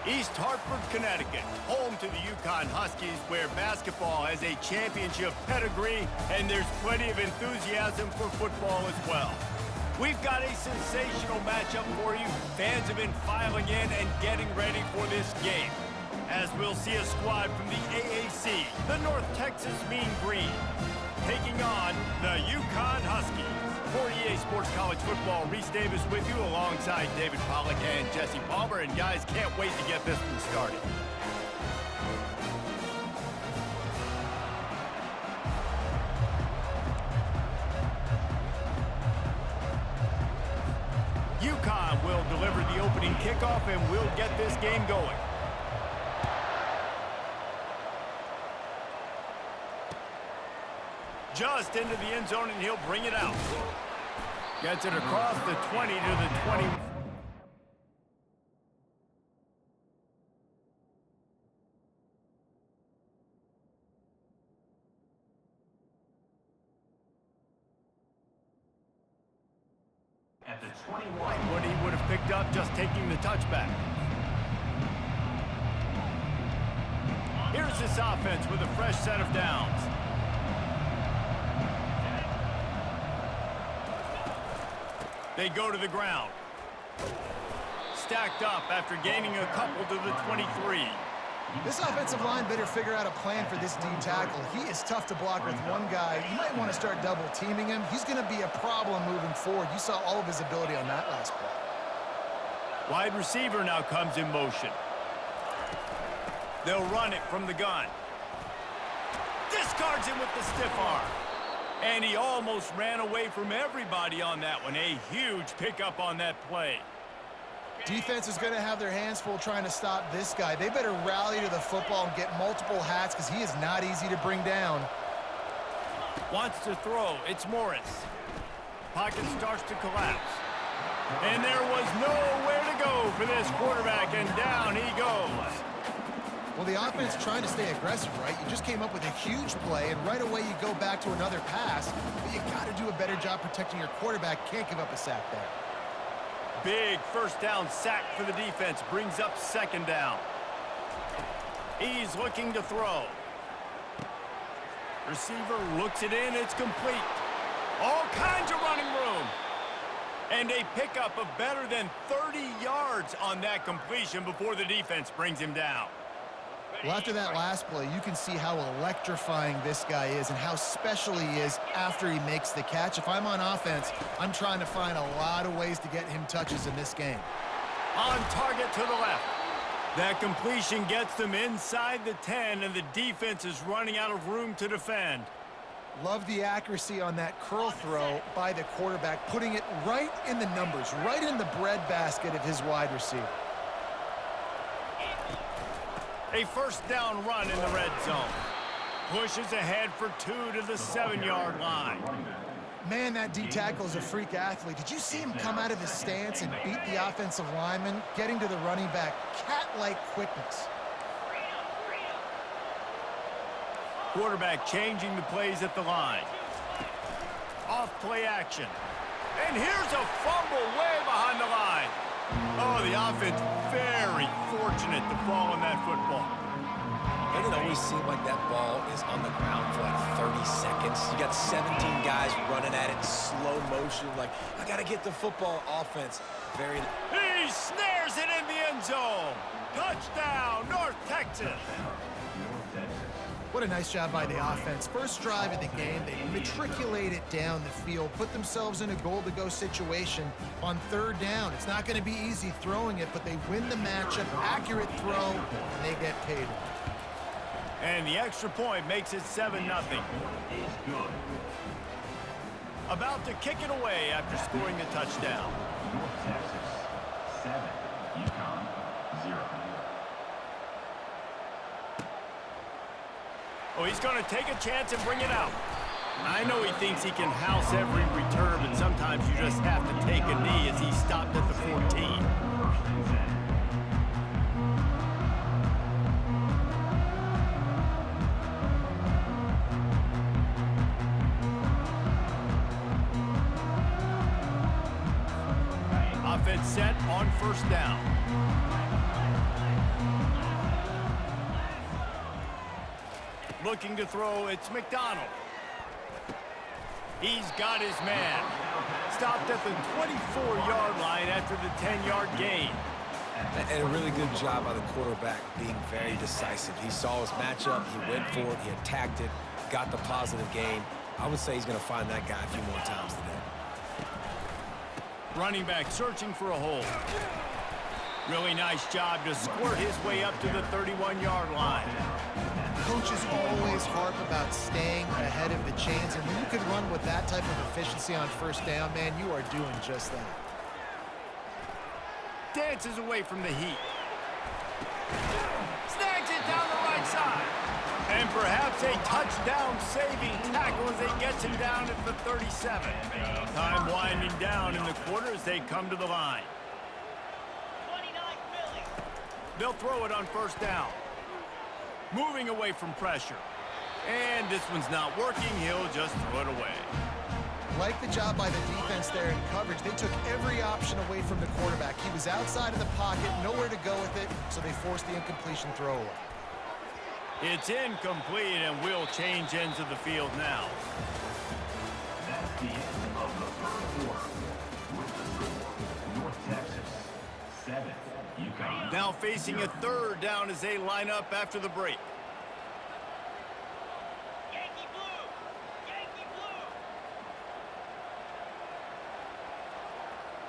East Hartford, Connecticut, home to the UConn Huskies, where basketball has a championship pedigree and there's plenty of enthusiasm for football as well. We've got a sensational matchup for you. Fans have been filing in and getting ready for this game, as we'll see a squad from the AAC, the North Texas Mean Green, taking on the UConn Huskies. For EA Sports College Football, Reese Davis with you alongside David Pollack and Jesse Palmer. And guys, can't wait to get this one started. UConn will deliver the opening kickoff and we'll get this game going. Just into the end zone, and he'll bring it out. Gets it across the 20 to the 20. At the 21. What he would have picked up just taking the touchback. Here's this offense with a fresh set of downs. They go to the ground. Stacked up after gaining a couple to the 23. This offensive line better figure out a plan for this D tackle. He is tough to block with one guy. You might want to start double teaming him. He's going to be a problem moving forward. You saw all of his ability on that last play. Wide receiver now comes in motion. They'll run it from the gun. Discards him with the stiff arm. And he almost ran away from everybody on that one. A huge pickup on that play. Defense is going to have their hands full trying to stop this guy. They better rally to the football and get multiple hats because he is not easy to bring down. Wants to throw. It's Morris. Pocket starts to collapse. And there was nowhere to go for this quarterback, and down he goes. Well, the offense trying to stay aggressive, right? You just came up with a huge play, and right away you go back to another pass, but you got to do a better job protecting your quarterback. Can't give up a sack there. Big first down sack for the defense. Brings up second down. He's looking to throw. Receiver looks it in. It's complete. All kinds of running room. And a pickup of better than 30 yards on that completion before the defense brings him down. Well, after that last play, you can see how electrifying this guy is and how special he is after he makes the catch. If I'm on offense, I'm trying to find a lot of ways to get him touches in this game. On target to the left. That completion gets them inside the 10, and the defense is running out of room to defend. Love the accuracy on that curl throw by the quarterback, putting it right in the numbers, right in the breadbasket of his wide receiver. A first down run in the red zone. Pushes ahead for 2 to the 7-yard line. Man, that D tackle is a freak athlete. Did you see him come out of his stance and beat the offensive lineman, getting to the running back? Cat-like quickness. Quarterback changing the plays at the line. Off play action. And here's a fumble way behind the line. Oh, the offense very fortunate to fall on that football. Doesn't it always seem like that ball is on the ground for like 30 seconds? You got 17 guys running at it in slow motion. Like, I got to get the football. Offense. He snares it in the end zone. Touchdown, North Texas. What a nice job by the offense. First drive of the game, they matriculate it down the field, put themselves in a goal-to-go situation on third down. It's not going to be easy throwing it, but they win the matchup, accurate throw, and they get paid. And the extra point makes it 7-0. About to kick it away after scoring the touchdown. North Texas 7, UConn 0. Oh, he's going to take a chance and bring it out. I know he thinks he can house every return, but sometimes you just have to take a knee as he stopped at the 14. Offense set on first down. Looking to throw, it's McDonald. He's got his man. Stopped at the 24-yard line after the 10-yard gain. And a really good job by the quarterback being very decisive. He saw his matchup, he went for it, he attacked it, got the positive gain. I would say he's going to find that guy a few more times today. Running back searching for a hole. Really nice job to squirt his way up to the 31-yard line. Coaches always harp about staying ahead of the chains, and when you can run with that type of efficiency on first down, man, you are doing just that. Dances away from the heat. Snags it down the right side. And perhaps a touchdown-saving tackle as they gets him down at the 37. Time winding down in the quarter as they come to the line. They'll throw it on first down. Moving away from pressure. And this one's not working. He'll just throw it away. Like the job by the defense there in coverage. They took every option away from the quarterback. He was outside of the pocket, nowhere to go with it, so they forced the incompletion throwaway. It's incomplete, and we'll change ends of the field now. That's the end of the first quarter. With the score, North Texas 7, UConn. Now facing a third down as they line up after the break. Yankee blue! Yankee blue!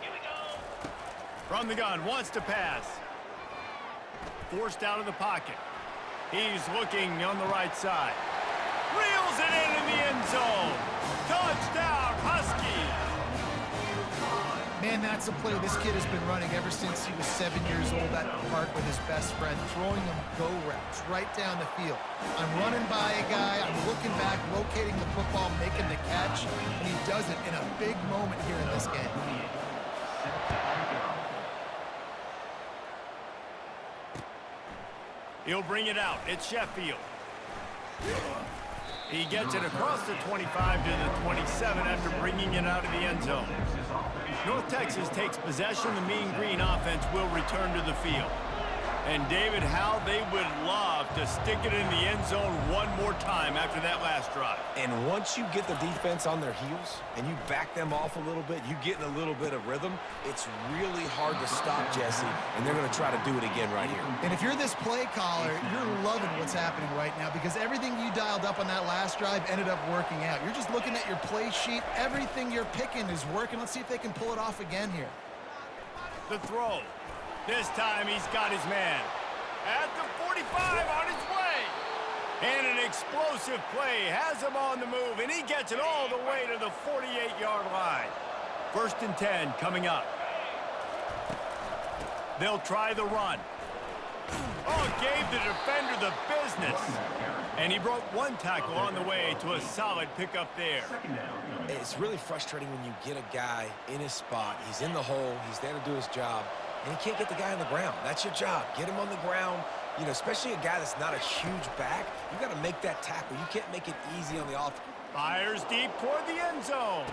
Here we go! From the gun, wants to pass. Forced out of the pocket. He's looking on the right side. Reels it in the end zone. Touchdown, Huskies! Man, that's a play this kid has been running ever since he was 7 years old at the park with his best friend, throwing him go routes right down the field. I'm running by a guy, I'm looking back, locating the football, making the catch, and he does it in a big moment here in this game. He'll bring it out. It's Sheffield. He gets it across the 25 to the 27 after bringing it out of the end zone. North Texas takes possession. The Mean Green offense will return to the field. And David, how they would love to stick it in the end zone one more time after that last drive. And once you get the defense on their heels and you back them off a little bit, you get in a little bit of rhythm, it's really hard to stop, Jesse, and they're going to try to do it again right here. And if you're this play caller, you're loving what's happening right now because everything you dialed up on that last drive ended up working out. You're just looking at your play sheet. Everything you're picking is working. Let's see if they can pull it off again here. The throw. This time he's got his man. At the 45 on his way. And an explosive play has him on the move, and he gets it all the way to the 48-yard line. 1st and 10 coming up. They'll try the run. Oh, gave the defender the business. And he broke one tackle on the way to a solid pickup there. It's really frustrating when you get a guy in his spot. He's in the hole. He's there to do his job. And you can't get the guy on the ground. That's your job. Get him on the ground. You know, especially a guy that's not a huge back. You got to make that tackle. You can't make it easy on the offense. Fires deep toward the end zone.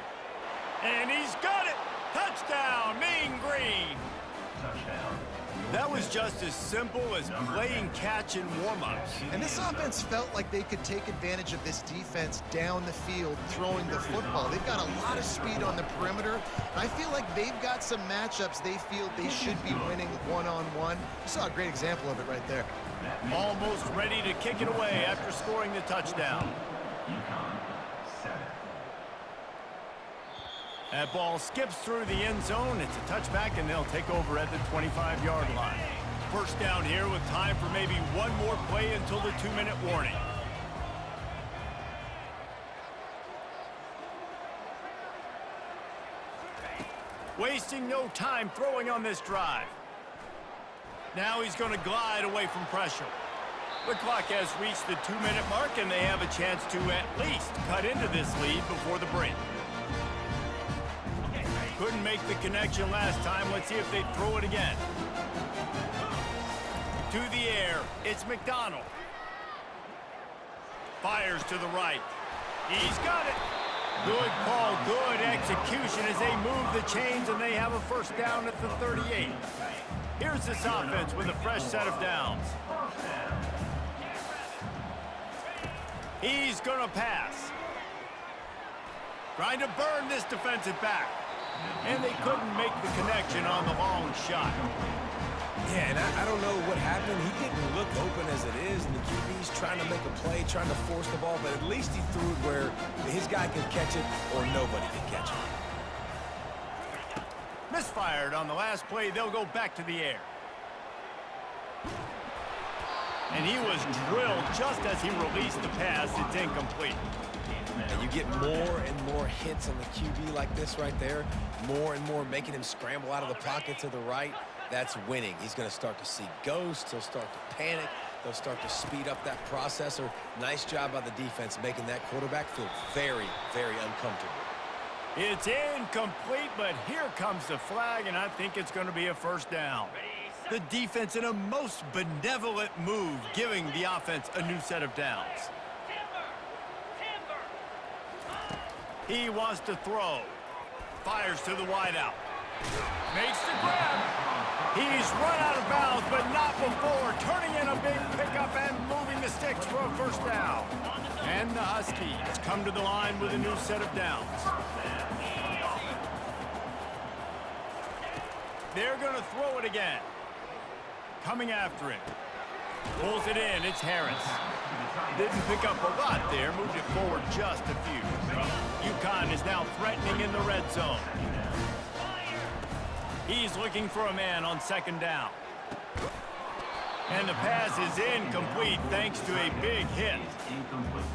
And he's got it. Touchdown, Mean Green. Touchdown. That was just as simple as playing catch in warm-ups. And this offense felt like they could take advantage of this defense down the field throwing the football. They've got a lot of speed on the perimeter. And I feel like they've got some matchups they feel they should be winning one-on-one. You saw a great example of it right there. Almost ready to kick it away after scoring the touchdown. UConn 7. That ball skips through the end zone. It's a touchback, and they'll take over at the 25-yard line. First down here with time for maybe one more play until the 2-minute warning. Wasting no time throwing on this drive. Now he's going to glide away from pressure. The clock has reached the 2-minute mark, and they have a chance to at least cut into this lead before the break. Couldn't make the connection last time. Let's see if they throw it again. To the air, it's McDonald. Fires to the right. He's got it. Good call, good execution as they move the chains, and they have a first down at the 38. Here's this offense with a fresh set of downs. He's going to pass. Trying to burn this defensive back. And they couldn't make the connection on the long shot. Yeah, and I don't know what happened. He didn't look open as it is, and the QB's trying to make a play, trying to force the ball, but at least he threw it where his guy could catch it or nobody could catch it. Misfired on the last play. They'll go back to the air. And he was drilled just as he released the pass. It's incomplete. And you get more and more hits on the QB like this right there, more and more making him scramble out of the pocket to the right. That's winning. He's going to start to see ghosts. He'll start to panic. They'll start to speed up that processor. Nice job by the defense making that quarterback feel very, very uncomfortable. It's incomplete, but here comes the flag, and I think it's going to be a first down. The defense in a most benevolent move, giving the offense a new set of downs. He wants to throw. Fires to the wideout. Makes the grab. He's run out of bounds, but not before turning in a big pickup and moving the sticks for a first down. And the Huskies come to the line with a new set of downs. They're going to throw it again. Coming after it. Pulls it in. It's Harris. Didn't pick up a lot there. Moved it forward just a few. UConn is now threatening in the red zone. He's looking for a man on second down. And the pass is incomplete thanks to a big hit.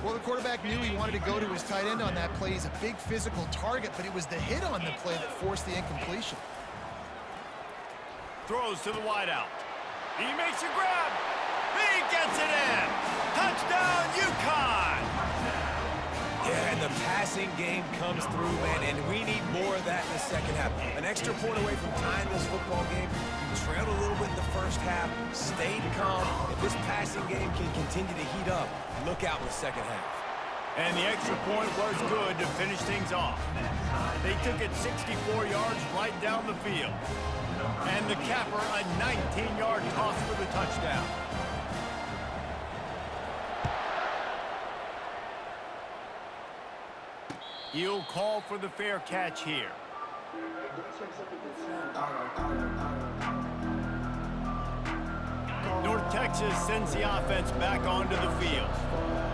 Well, the quarterback knew he wanted to go to his tight end on that play. He's a big physical target, but it was the hit on the play that forced the incompletion. Throws to the wideout. He makes a grab. He gets it in. Touchdown, UConn! Yeah, and the passing game comes through, man, and we need more of that in the second half. An extra point away from tying this football game. You trailed a little bit in the first half, stayed calm. If this passing game can continue to heat up, look out in the second half. And the extra point was good to finish things off. They took it 64 yards right down the field. And the capper, a 19-yard toss for the touchdown. He'll call for the fair catch here. North Texas sends the offense back onto the field.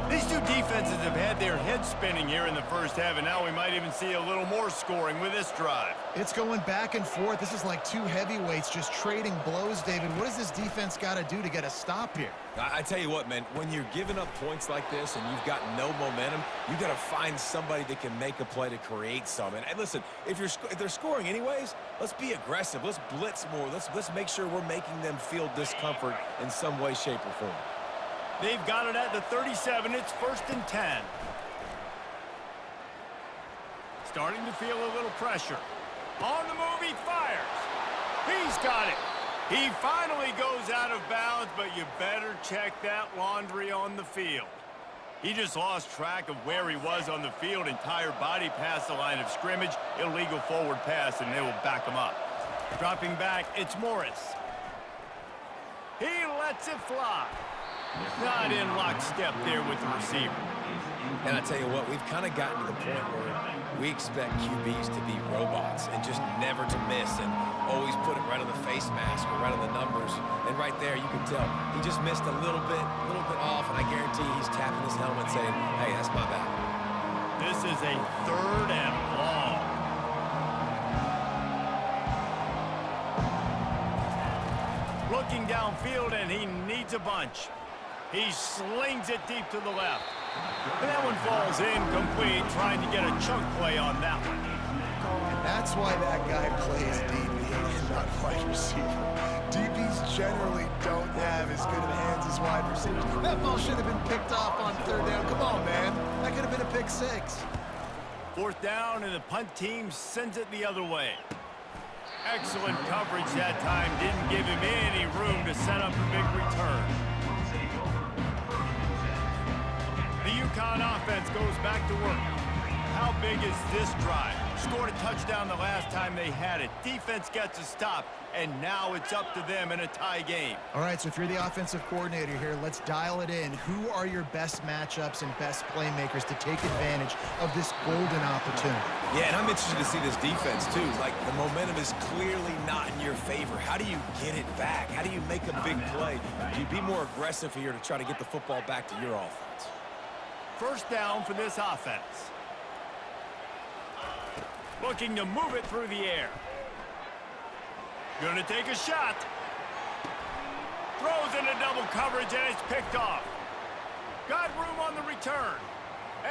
These two defenses have had their heads spinning here in the first half, and now we might even see a little more scoring with this drive. It's going back and forth. This is like two heavyweights just trading blows, David. What does this defense got to do to get a stop here? I tell you what, man, when you're giving up points like this and you've got no momentum, you got to find somebody that can make a play to create some. And listen, if they're scoring anyways, let's be aggressive. Let's blitz more. Let's make sure we're making them feel discomfort in some way, shape, or form. They've got it at the 37. It's 1st and 10. Starting to feel a little pressure. On the move, he fires. He's got it. He finally goes out of bounds, but you better check that laundry on the field. He just lost track of where he was on the field. Entire body past the line of scrimmage. Illegal forward pass, and they will back him up. Dropping back, it's Morris. He lets it fly. Not in lockstep there with the receiver. And I tell you what, we've kind of gotten to the point where we expect QBs to be robots and just never to miss and always put it right on the face mask or right on the numbers. And right there, you can tell he just missed a little bit off, and I guarantee he's tapping his helmet saying, hey, that's my bad. This is a 3rd and long. Looking downfield, and he needs a bunch. He slings it deep to the left. And that one falls incomplete, trying to get a chunk play on that one. And that's why that guy plays DB and not wide receiver. DBs generally don't have as good of hands as wide receivers. That ball should have been picked off on 3rd down. Come on, man. That could have been a pick 6. 4th down, and the punt team sends it the other way. Excellent coverage that time. Didn't give him any room to set up a big return. The UConn offense goes back to work. How big is this drive? Scored a touchdown the last time they had it. Defense gets a stop, and now it's up to them in a tie game. All right, so if you're the offensive coordinator here, let's dial it in. Who are your best matchups and best playmakers to take advantage of this golden opportunity? Yeah, and I'm interested to see this defense, too. Like, the momentum is clearly not in your favor. How do you get it back? How do you make a big play? Do you be more aggressive here to try to get the football back to your offense? First down for this offense. Looking to move it through the air. Gonna take a shot. Throws into double coverage, and it's picked off. Got room on the return.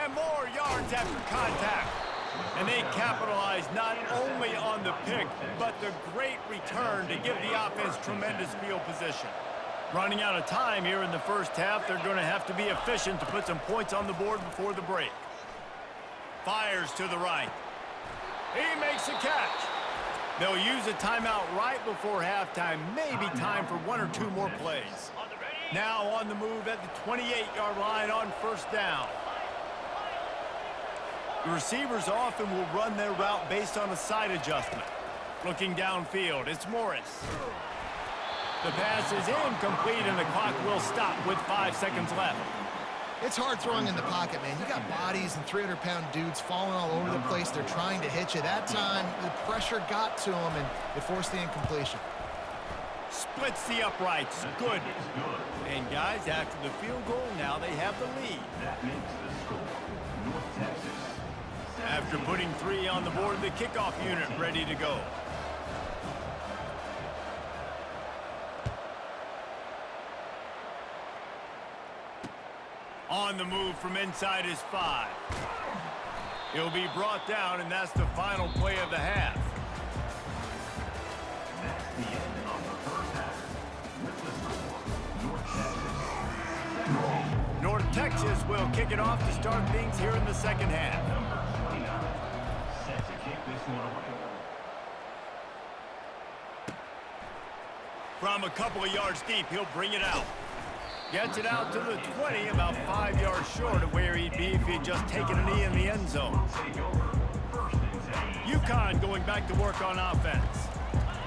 And more yards after contact. And they capitalize not only on the pick, but the great return to give the offense tremendous field position. Running out of time here in the first half, they're going to have to be efficient to put some points on the board before the break. Fires to the right. He makes a catch. They'll use a timeout right before halftime. Maybe time for one or two more plays. Now on the move at the 28-yard line on first down. The receivers often will run their route based on a side adjustment. Looking downfield, it's Morris. The pass is incomplete, and the clock will stop with 5 seconds left. It's hard throwing in the pocket, man. You got bodies and 300-pound dudes falling all over the place. They're trying to hit you. That time, the pressure got to them, and it forced the incompletion. Splits the uprights. Good. And, guys, after the field goal, now they have the lead. That makes the score. North Texas. After putting 3 on the board, the kickoff unit ready to go. On the move from inside his 5. He'll be brought down, and that's the final play of the half. That's the end of the first half. With the score, North Texas 17. North Texas will kick it off to start things here in the second half. Number 29. Set to kick this one away. From a couple of yards deep, he'll bring it out. Gets it out to the 20, about 5 yards short of where he'd be if he'd just taken a knee in the end zone. Take over. First and 10. UConn going back to work on offense.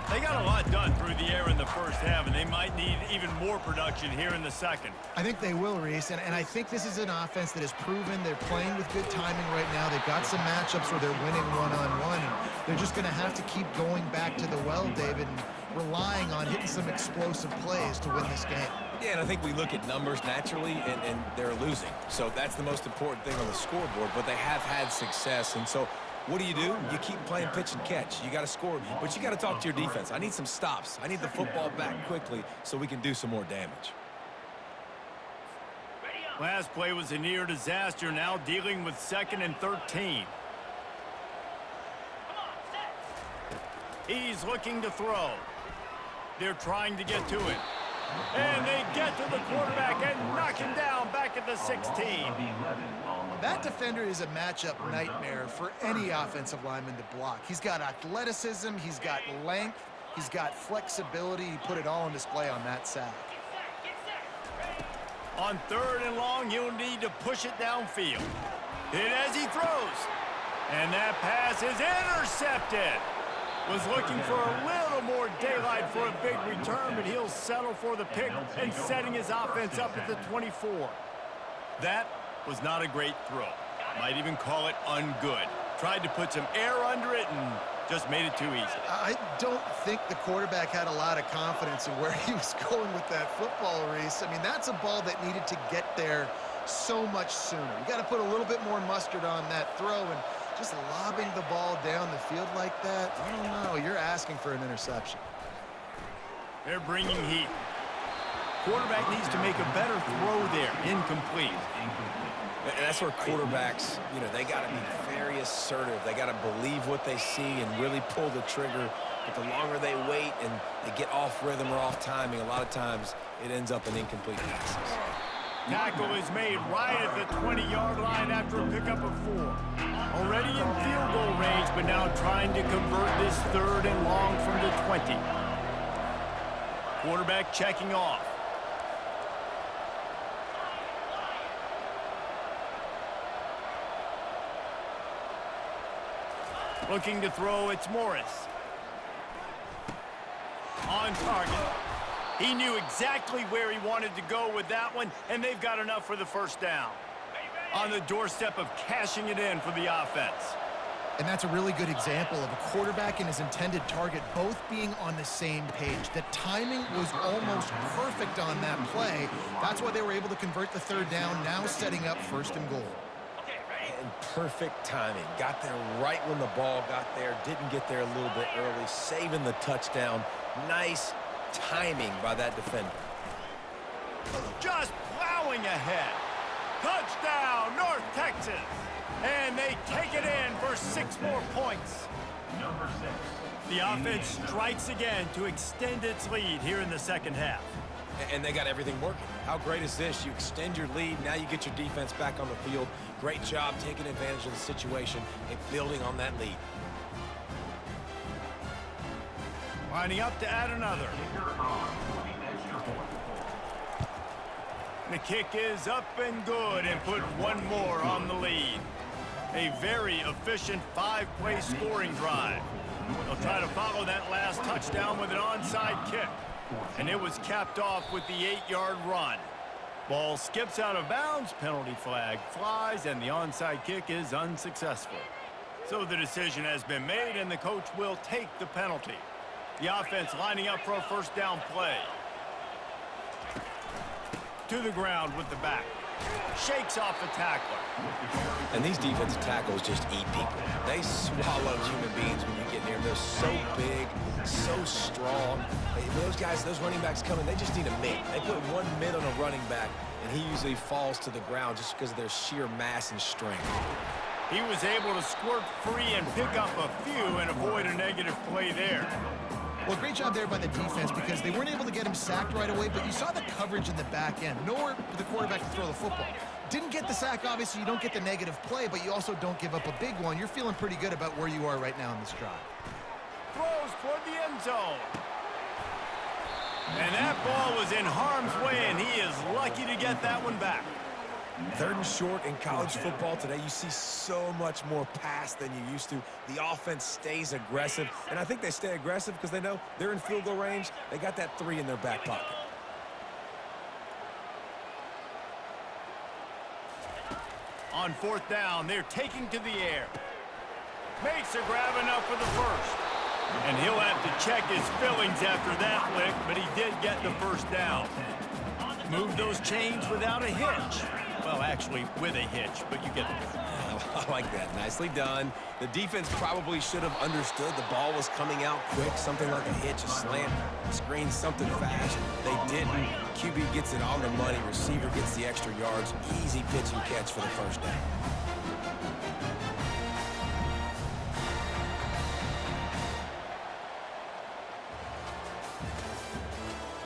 They got a lot done through the air in the first half, and they might need even more production here in the second. I think they will, Reese, and I think this is an offense that has proven they're playing with good timing right now. They've got some matchups where they're winning one-on-one, and they're just going to have to keep going back to the well, David, and relying on hitting some explosive plays to win this game. Yeah, and I think we look at numbers naturally, and they're losing. So that's the most important thing on the scoreboard, but they have had success. And so what do? You keep playing pitch and catch. You got to score, but you got to talk to your defense. I need some stops. I need the football back quickly so we can do some more damage. Last play was a near disaster, now dealing with 2nd and 13. He's looking to throw. They're trying to get to it. And they get to the quarterback and knock him down back at the 16. That defender is a matchup nightmare for any offensive lineman to block. He's got athleticism, he's got length, he's got flexibility. He put it all on display on that sack. On 3rd and long, he'll need to push it downfield. Hit as he throws. And that pass is intercepted. Was looking for a little more daylight for a big return, but he'll settle for the pick and setting his offense up at the 24. That was not a great throw. Might even call it ungood. Tried to put some air under it and just made it too easy. I don't think the quarterback had a lot of confidence in where he was going with that football, Reese. I mean, that's a ball that needed to get there so much sooner. You got to put a little bit more mustard on that throw, and just lobbing the ball down the field like that, I don't know. You're asking for an interception. They're bringing heat. Quarterback needs to make a better throw there. Incomplete. And that's where quarterbacks, they got to be very assertive. They got to believe what they see and really pull the trigger. But the longer they wait and they get off rhythm or off timing, a lot of times it ends up in incomplete passes. Tackle is made right at the 20-yard line after a pickup of 4. Already in field goal range, but now trying to convert this 3rd and long from the 20. Quarterback checking off. Looking to throw, it's Morris. On target. He knew exactly where he wanted to go with that one, and they've got enough for the first down. On the doorstep of cashing it in for the offense. And that's a really good example of a quarterback and his intended target both being on the same page. The timing was almost perfect on that play. That's why they were able to convert the third down, now setting up 1st and goal. And perfect timing. Got there right when the ball got there. Didn't get there a little bit early. Saving the touchdown. Nice timing by that defender. Just plowing ahead. Touchdown, North Texas. And they take it in for 6 more points. Number 6. The offense strikes again to extend its lead here in the second half. And they got everything working. How great is this? You extend your lead. Now you get your defense back on the field. Great job taking advantage of the situation and building on that lead. Lining up to add another. The kick is up and good and put 1 more on the lead. A very efficient 5-play scoring drive. They'll try to follow that last touchdown with an onside kick. And it was capped off with the 8-yard run. Ball skips out of bounds, penalty flag flies, and the onside kick is unsuccessful. So the decision has been made, and the coach will take the penalty. The offense lining up for a first down play. To the ground with the back. Shakes off the tackler. And these defensive tackles just eat people. They swallow human beings when you get near them. They're so big, so strong. Those guys, those running backs coming, they just need a mid. They put 1 mid on a running back, and he usually falls to the ground just because of their sheer mass and strength. He was able to squirt free and pick up a few and avoid a negative play there. Well, great job there by the defense because they weren't able to get him sacked right away, but you saw the coverage in the back end. Nowhere for the quarterback to throw the football. Didn't get the sack, obviously. You don't get the negative play, but you also don't give up a big one. You're feeling pretty good about where you are right now in this drive. Throws toward the end zone. And that ball was in harm's way, and he is lucky to get that one back. 3rd and short in college football today. You see so much more pass than you used to. The offense stays aggressive, and I think they stay aggressive because they know they're in field goal range. They got that 3 in their back pocket. On 4th down, they're taking to the air. Makes a grab enough for the first. And he'll have to check his fillings after that lick, but he did get the first down. Move those chains without a hitch. Well, actually, with a hitch, but you get the point. I like that. Nicely done. The defense probably should have understood the ball was coming out quick, something like a hitch, a slant, a screen, something fast. They didn't. QB gets it on the money. Receiver gets the extra yards. Easy pitch and catch for the first down.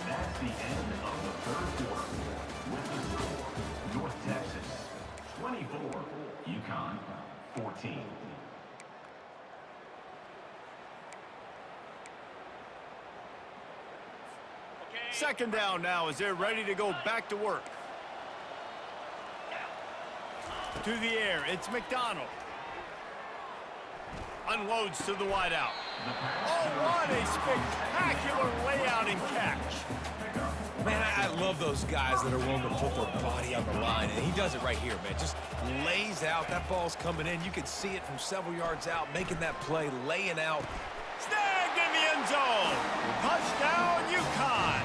That's the end of the 3rd quarter. With the score, North Texas 24, UConn 14. Second down now as they're ready to go back to work. To the air, it's McDonald. Unloads to the wideout. Oh, what a spectacular layout and catch. Man, I love those guys that are willing to put their body on the line, and he does it right here, man. Just lays out. That ball's coming in. You can see it from several yards out, making that play, laying out. Snagged in the end zone. Touchdown, UConn.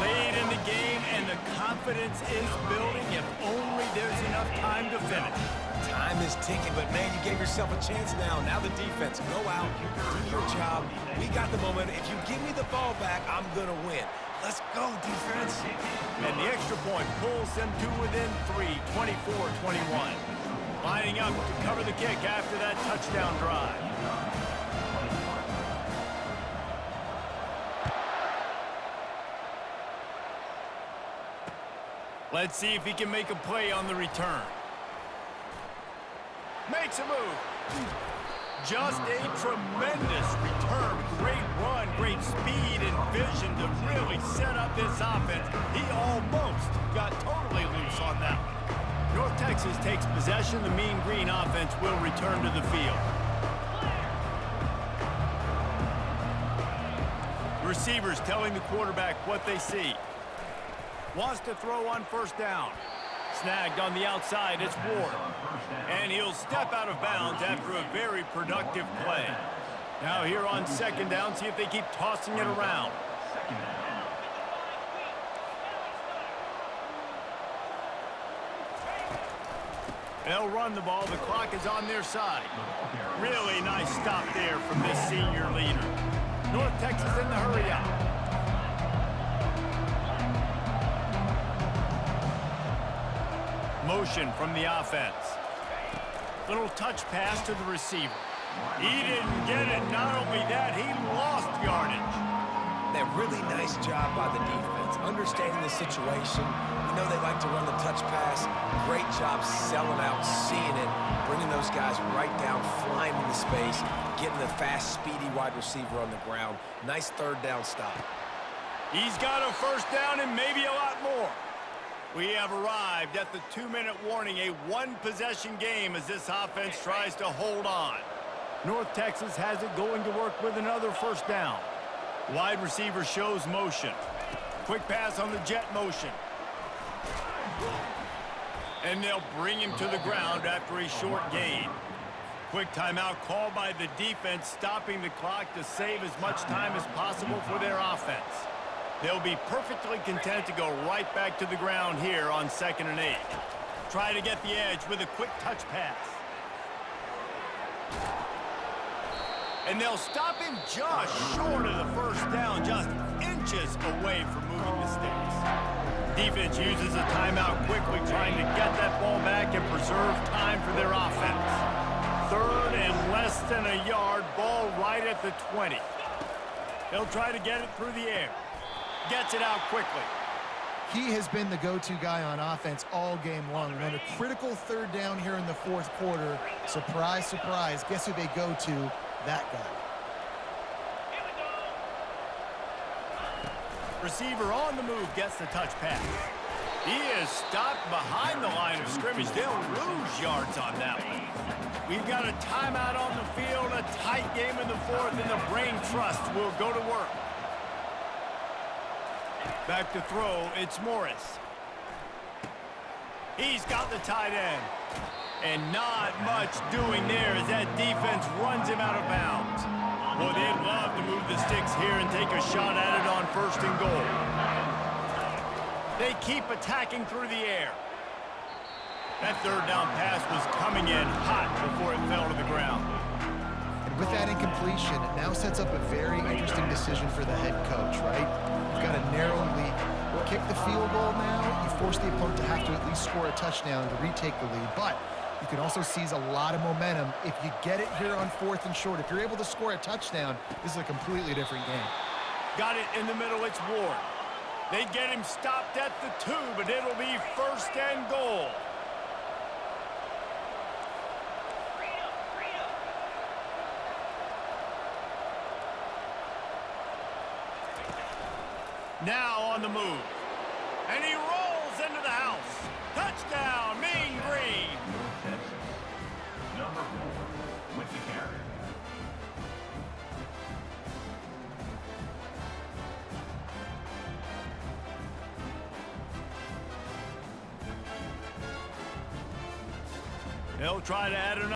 Late in the game, and the confidence is building if only there's enough time to finish. Time is ticking, but man, you gave yourself a chance now. Now the defense, go out, do your job. We got the momentum. If you give me the ball back, I'm going to win. Let's go, defense. And the extra point pulls them to within 3, 24-21. Lining up to cover the kick after that touchdown drive. Let's see if he can make a play on the return. Makes a move. Just a tremendous return. Great run, great speed and vision to really set up this offense. He almost got totally loose on that one. North Texas takes possession. The Mean Green offense will return to the field. Receivers telling the quarterback what they see. Wants to throw on first down. Snagged on the outside, it's Ward. And he'll step out of bounds after a very productive play. Now here on second down, see if they keep tossing it around. They'll run the ball. The clock is on their side. Really nice stop there from this senior leader. North Texas in the hurry up. Motion from the offense. Little touch pass to the receiver. He didn't get it. Not only that, he lost yardage. That really nice job by the defense, understanding the situation. We know they like to run the touch pass. Great job selling out, seeing it, bringing those guys right down, flying into space, getting the fast, speedy wide receiver on the ground. Nice third down stop. He's got a first down and maybe a lot more. We have arrived at the 2-minute warning, a one-possession game as this offense tries to hold on. North Texas has it going to work with another first down. Wide receiver shows motion. Quick pass on the jet motion. And they'll bring him to the ground after a short gain. Quick timeout called by the defense, stopping the clock to save as much time as possible for their offense. They'll be perfectly content to go right back to the ground here on 2nd and 8. Try to get the edge with a quick touch pass. And they'll stop him just short of the first down, just inches away from moving the sticks. Defense uses a timeout quickly, trying to get that ball back and preserve time for their offense. 3rd and less than a yard, ball right at the 20. They'll try to get it through the air. Gets it out quickly. He has been the go-to guy on offense all game long. And on a critical 3rd down here in the 4th quarter, surprise, surprise, guess who they go to? That guy. Receiver on the move gets the touch pass. He is stopped behind the line of scrimmage. They'll lose yards on that one. We've got a timeout on the field, a tight game in the 4th, and the Brain Trust will go to work. Back to throw, it's Morris. He's got the tight end. And not much doing there as that defense runs him out of bounds. Well, they'd love to move the sticks here and take a shot at it on 1st and goal. They keep attacking through the air. That 3rd down pass was coming in hot before it fell to the ground. And with that incompletion, it now sets up a very interesting decision for the head coach, right? You've got a narrow lead. Kick the field goal now, you force the opponent to have to at least score a touchdown to retake the lead. But you can also seize a lot of momentum if you get it here on 4th and short. If you're able to score a touchdown, this is a completely different game. Got it in the middle, it's Ward. They get him stopped at the 2, but it'll be 1st and goal. Now on the move. And he rolls into the house. Touchdown, Mean Green. North Texas. Number 4 with the carry. They'll try to add another.